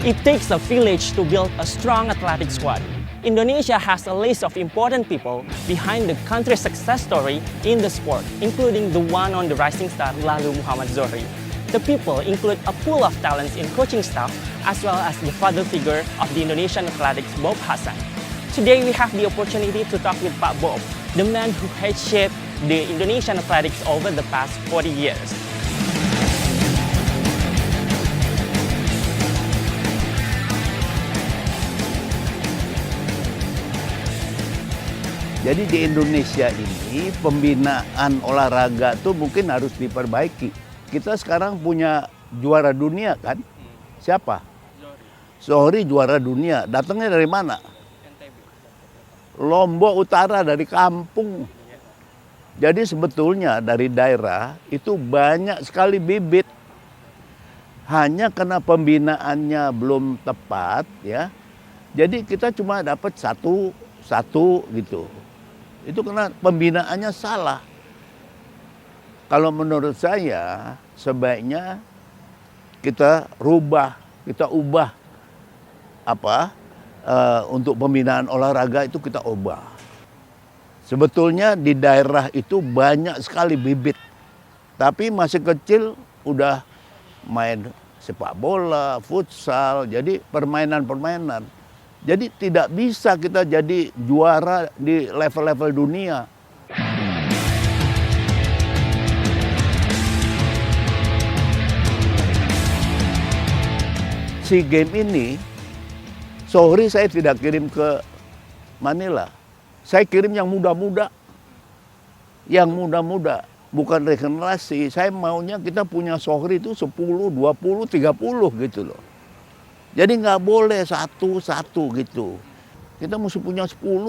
It takes a village to build a strong athletic squad. Indonesia has a list of important people behind the country's success story in the sport, including the one on the rising star Lalu Muhammad Zohri. The people include a pool of talents in coaching staff, as well as the father figure of the Indonesian athletics, Bob Hasan. Today we have the opportunity to talk with Pak Bob, the man who has shaped the Indonesian athletics over the past 40 years. Jadi di Indonesia ini pembinaan olahraga tuh mungkin harus diperbaiki. Kita sekarang punya juara dunia kan? Siapa? Zohri juara dunia. Datangnya dari mana? Lombok Utara, dari kampung. Jadi sebetulnya dari daerah itu banyak sekali bibit. Hanya karena pembinaannya belum tepat ya. Jadi kita cuma dapat satu gitu. Itu karena pembinaannya salah. Kalau menurut saya sebaiknya kita ubah untuk pembinaan olahraga itu kita ubah. Sebetulnya di daerah itu banyak sekali bibit. Tapi masih kecil udah main sepak bola, futsal, jadi permainan-permainan. Jadi tidak bisa kita jadi juara di level-level dunia. SEA Games ini, Zohri saya tidak kirim ke Manila. Saya kirim yang muda-muda. Yang muda-muda, bukan regenerasi. Saya maunya kita punya Zohri itu 10, 20, 30 gitu loh. Jadi nggak boleh satu-satu gitu. Kita mesti punya 10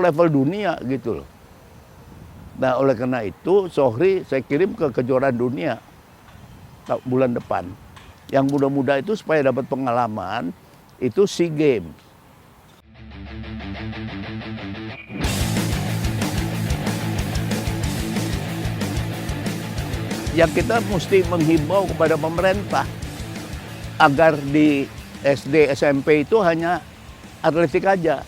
level dunia gitu loh. Nah oleh karena itu Zohri saya kirim ke kejuaraan dunia bulan depan. Yang muda-muda itu supaya dapat pengalaman itu SEA Games. Yang kita mesti menghimbau kepada pemerintah agar di SD, SMP itu hanya atletik aja.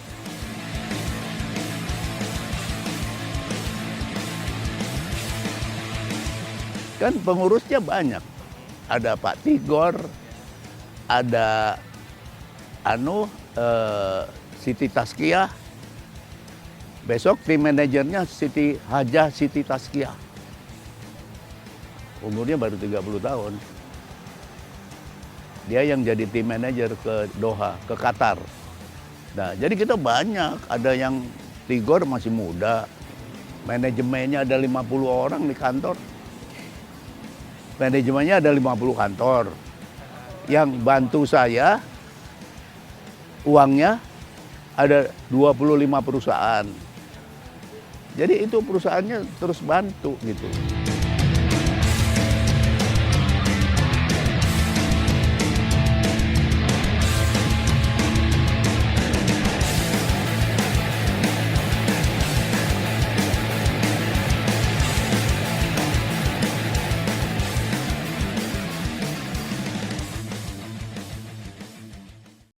Kan pengurusnya banyak. Ada Pak Tigor, ada Siti Tazkiyah. Besok tim manajernya Hajah Siti Tazkiyah. Umurnya baru 30 tahun. Dia yang jadi tim manajer ke Doha, ke Qatar. Nah, jadi kita banyak, ada yang Tigor masih muda, manajemennya ada 50 orang di kantor. Manajemennya ada 50 kantor. Yang bantu saya, uangnya ada 25 perusahaan. Jadi itu perusahaannya terus bantu gitu.